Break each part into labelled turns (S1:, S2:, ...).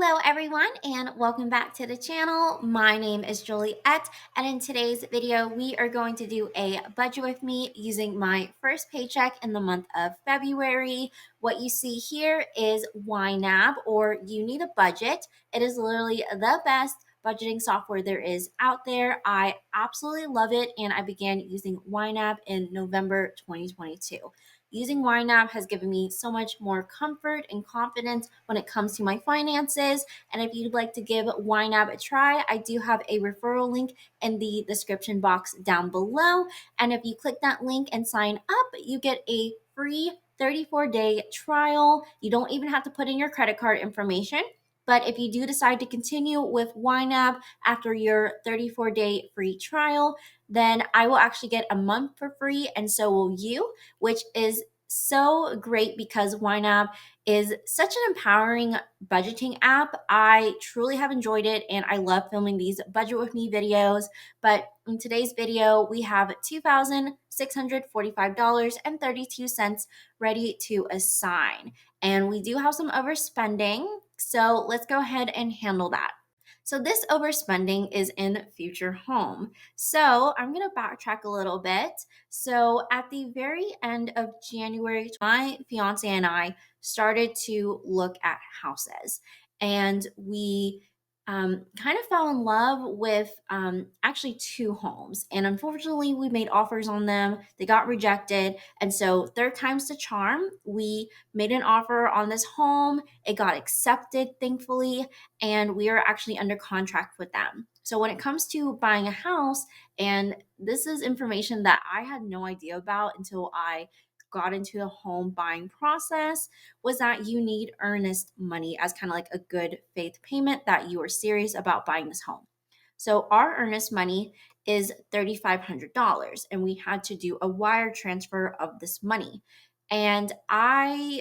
S1: Hello everyone and welcome back to the channel. My name is Juliet and in today's video we are going to do a budget with me using my first paycheck in the month of February. What you see here is YNAB, or You Need a Budget. It is literally the best budgeting software there is out there. I absolutely love it and I began using YNAB in November 2022. Using YNAB has given me so much more comfort and confidence when it comes to my finances. And if you'd like to give YNAB a try, I do have a referral link in the description box down below. And if you click that link and sign up, you get a free 34-day trial. You don't even have to put in your credit card information. But if you do decide to continue with YNAB after your 34-day free trial, then I will actually get a month for free, and so will you, which is so great because YNAB is such an empowering budgeting app. I truly have enjoyed it and I love filming these budget with me videos. But in today's video, we have $2,645.32 ready to assign. And we do have some overspending, so let's go ahead and handle that. So this overspending is in future home. So I'm going to backtrack a little bit. So at the very end of January, my fiance and I started to look at houses, and we kind of fell in love with actually two homes. And unfortunately, we made offers on them. They got rejected. And so third time's the charm. We made an offer on this home. It got accepted, thankfully, and we are actually under contract with them. So when it comes to buying a house, and this is information that I had no idea about until I got into the home buying process, was that you need earnest money as kind of like a good faith payment that you are serious about buying this home. So our earnest money is $3,500, and we had to do a wire transfer of this money. And I've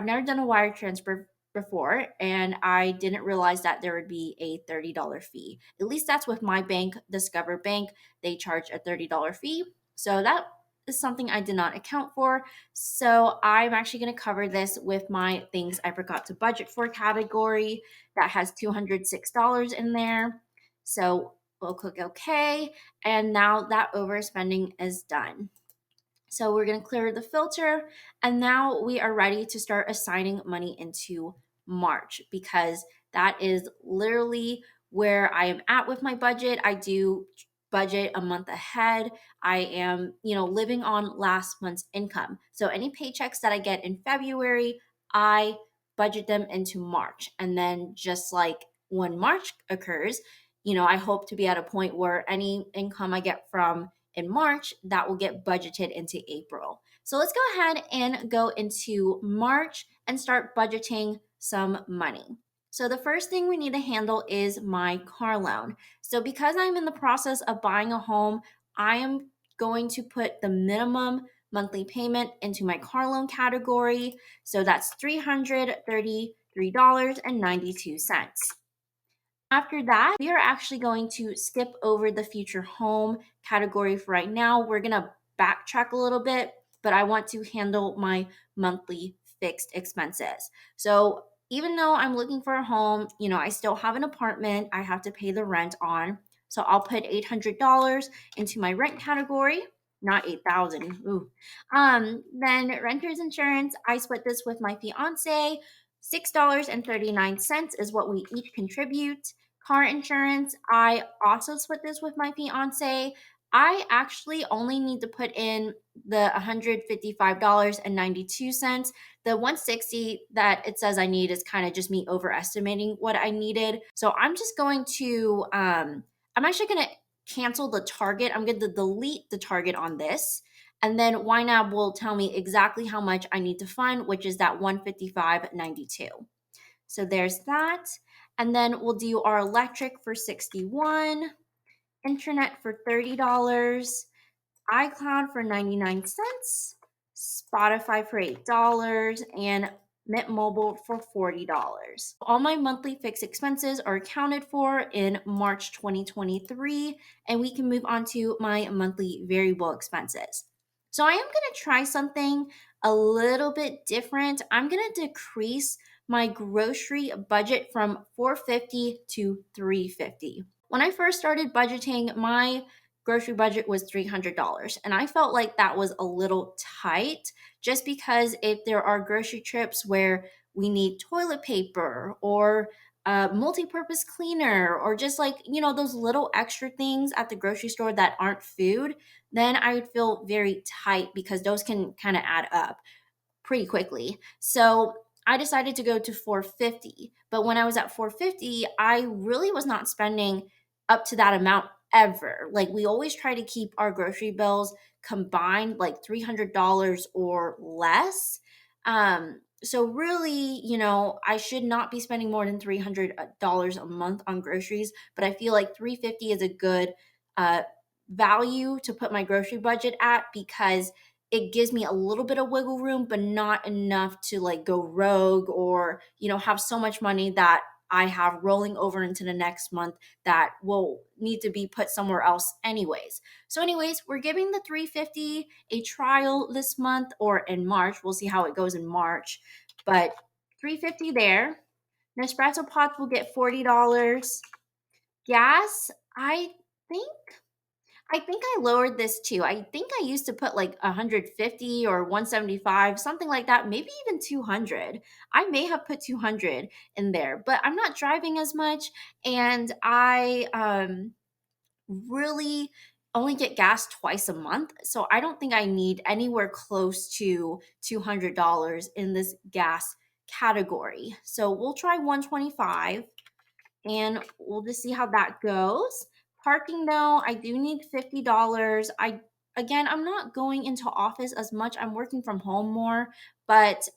S1: never done a wire transfer before, and I didn't realize that there would be a $30 fee. At least that's with my bank, Discover Bank. They charge a $30 fee. So that is something I did not account for. So I'm actually going to cover this with my things I forgot to budget for category that has $206 in there. So we'll click OK. And now that overspending is done. So we're going to clear the filter, and now we are ready to start assigning money into March, because that is literally where I am at with my budget. I do budget a month ahead. I am, living on last month's income. So any paychecks that I get in February, I budget them into March. And then just like when March occurs, I hope to be at a point where any income I get from in March, that will get budgeted into April. So let's go ahead and go into March and start budgeting some money. So the first thing we need to handle is my car loan. So because I'm in the process of buying a home, I am going to put the minimum monthly payment into my car loan category. So that's $333.92. After that, we are actually going to skip over the future home category for right now. We're going to backtrack a little bit, but I want to handle my monthly fixed expenses. So even though I'm looking for a home, I still have an apartment I have to pay the rent on. So I'll put $800 into my rent category, not 8,000. Ooh. Then renter's insurance, I split this with my fiance. $6.39 is what we each contribute. Car insurance, I also split this with my fiance. I actually only need to put in the $155.92. The $160 that it says I need is kind of just me overestimating what I needed. So I'm just going to I'm actually going to cancel the target. I'm going to delete the target on this. And then YNAB will tell me exactly how much I need to fund, which is that $155.92. So there's that. And then we'll do our electric for $61, internet for $30, iCloud for 99 cents, Spotify for $8, and Mint Mobile for $40. All my monthly fixed expenses are accounted for in March 2023, and we can move on to my monthly variable expenses. So I am going to try something a little bit different. I'm going to decrease my grocery budget from $450 to $350. When I first started budgeting, my grocery budget was $300, and I felt like that was a little tight just because if there are grocery trips where we need toilet paper or a multi-purpose cleaner or just like, those little extra things at the grocery store that aren't food, then I would feel very tight because those can kind of add up pretty quickly. So I decided to go to 450. But when I was at 450, I really was not spending up to that amount ever. Like we always try to keep our grocery bills combined like $300 or less. So really, I should not be spending more than $300 a month on groceries, but I feel like 350 is a good uh, value to put my grocery budget at because it gives me a little bit of wiggle room, but not enough to like go rogue or, have so much money that I have rolling over into the next month that will need to be put somewhere else anyways. So anyways, we're giving the 350 a trial this month or in March. We'll see how it goes in March. But 350 there. Nespresso pots will get $40. Gas, think I think I lowered this too. I think I used to put like 150 or 175, something like that, maybe even 200. I may have put 200 in there, but I'm not driving as much and I really only get gas twice a month. So I don't think I need anywhere close to $200 in this gas category. So we'll try 125 and we'll just see how that goes. Parking though, I do need $50. I'm not going into office as much. I'm working from home more, but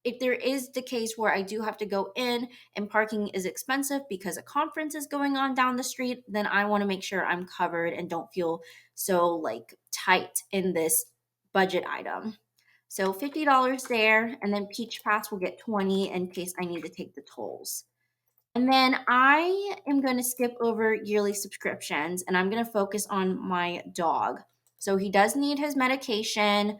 S1: if there is the case where I do have to go in and parking is expensive because a conference is going on down the street, then I want to make sure I'm covered and don't feel so like tight in this budget item. So $50 there, and then Peach Pass will get 20 in case I need to take the tolls. And then I am going to skip over yearly subscriptions and I'm going to focus on my dog. So he does need his medication.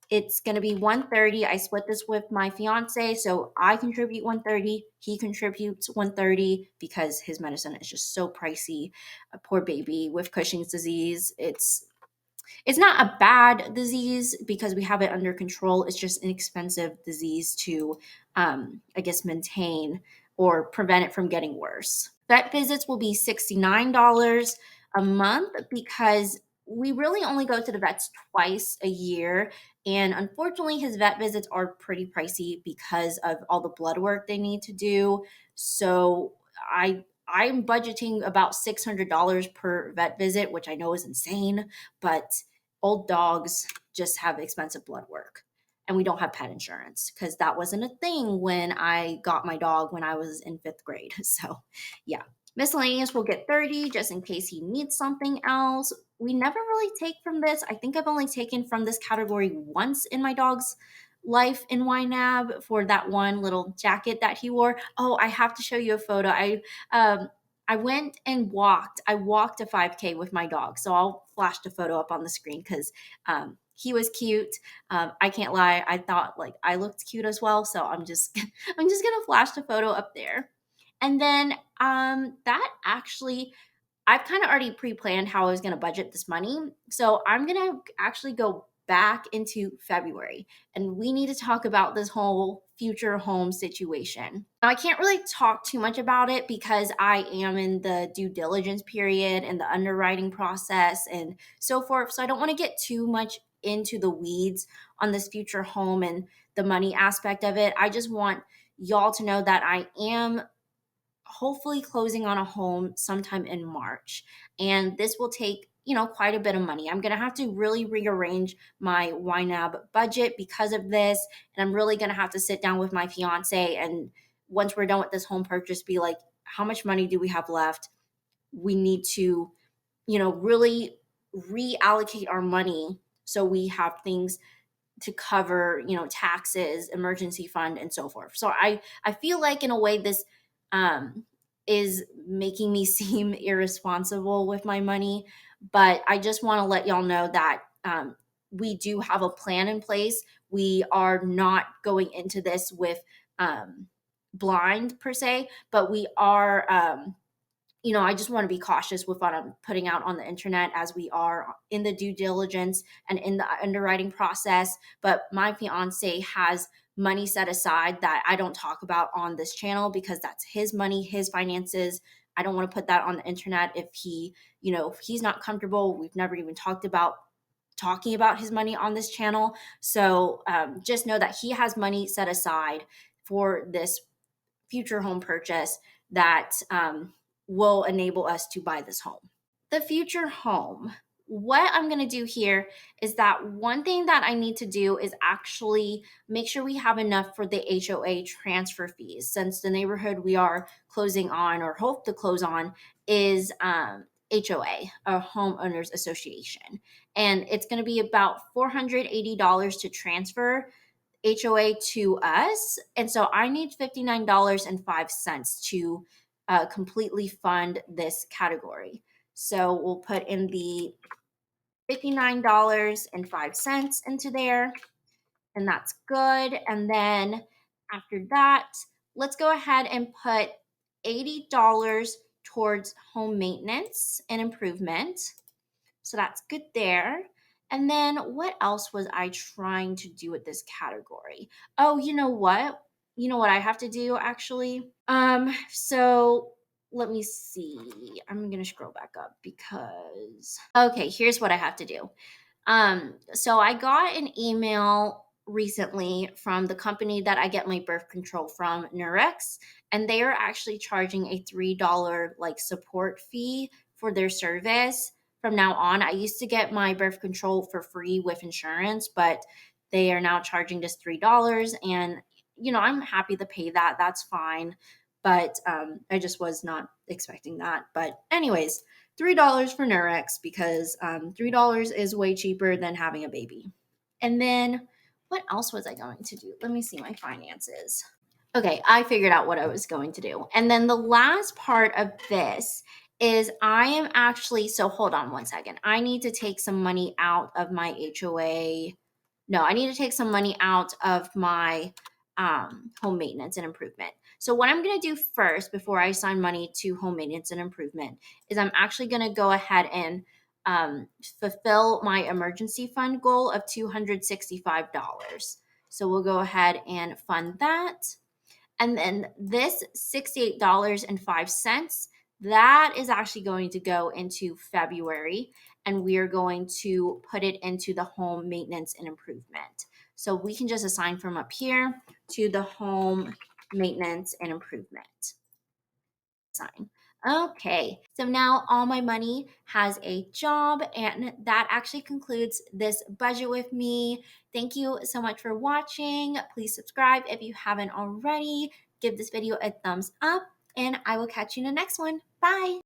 S1: It's going to be 130. I split this with my fiance, so I contribute 130, he contributes 130 because his medicine is just so pricey. A poor baby with Cushing's disease. It's not a bad disease because we have it under control. It's just an expensive disease to, maintain or prevent it from getting worse. Vet visits will be $69 a month because we really only go to the vets twice a year. And unfortunately, his vet visits are pretty pricey because of all the blood work they need to do. So I'm budgeting about $600 per vet visit, which I know is insane, but old dogs just have expensive blood work. And we don't have pet insurance because that wasn't a thing when I got my dog when I was in 5th grade. So, yeah. Miscellaneous will get 30 just in case he needs something else. We never really take from this. I think I've only taken from this category once in my dog's life in YNAB for that one little jacket that he wore. Oh, I have to show you a photo. I went and walked. I walked a 5K with my dog. So I'll flash the photo up on the screen because he was cute. I can't lie. I thought like I looked cute as well. So I'm just I'm just gonna flash the photo up there. And then that actually I've kind of already pre-planned how I was going to budget this money. So I'm going to actually go back into February and we need to talk about this whole future home situation. Now, I can't really talk too much about it because I am in the due diligence period and the underwriting process and so forth. So I don't want to get too much into the weeds on this future home and the money aspect of it. I just want y'all to know that I am hopefully closing on a home sometime in March. And this will take, quite a bit of money. I'm going to have to really rearrange my YNAB budget because of this. And I'm really going to have to sit down with my fiance. And once we're done with this home purchase, be like, how much money do we have left? We need to, really reallocate our money so we have things to cover, taxes, emergency fund, and so forth. So I feel like in a way this is making me seem irresponsible with my money, but I just want to let y'all know that we do have a plan in place. We are not going into this with blind per se, but we are, I just want to be cautious with what I'm putting out on the internet as we are in the due diligence and in the underwriting process. But my fiance has money set aside that I don't talk about on this channel because that's his money, his finances. I don't want to put that on the internet if if he's not comfortable. We've never even talked about talking about his money on this channel. So just know that he has money set aside for this future home purchase that will enable us to buy this home. The future home. What I'm going to do here is that one thing that I need to do is actually make sure we have enough for the HOA transfer fees, since the neighborhood we are closing on or hope to close on is HOA, a homeowners association. And it's going to be about $480 to transfer HOA to us. And so I need $59.05 to completely fund this category. So we'll put in the $59.05 into there, and that's good. And then after that, let's go ahead and put $80 towards home maintenance and improvement. So that's good there. And then what else was I trying to do with this category? Oh, you know what? You know what I have to do actually? So let me see. I'm going to scroll back up because okay, here's what I have to do. So I got an email recently from the company that I get my birth control from, Nurex, and they are actually charging a $3 like support fee for their service from now on. I used to get my birth control for free with insurance, but they are now charging just $3, and I'm happy to pay that. That's fine. But I just was not expecting that. But anyways, $3 for Nurex because $3 is way cheaper than having a baby. And then what else was I going to do? Let me see my finances. Okay, I figured out what I was going to do. And then the last part of this is I am actually, so hold on one second. I need to take some money out of my HOA. No, I need to take some money out of my home maintenance and improvement. So what I'm going to do first before I assign money to home maintenance and improvement is I'm actually going to go ahead and fulfill my emergency fund goal of $265. So we'll go ahead and fund that. And then this $68.05, that is actually going to go into February, and we are going to put it into the home maintenance and improvement. So we can just assign from up here to the home maintenance and improvement. Sign. Okay, so now all my money has a job, and that actually concludes this budget with me. Thank you so much for watching. Please subscribe if you haven't already. Give this video a thumbs up, and I will catch you in the next one. Bye.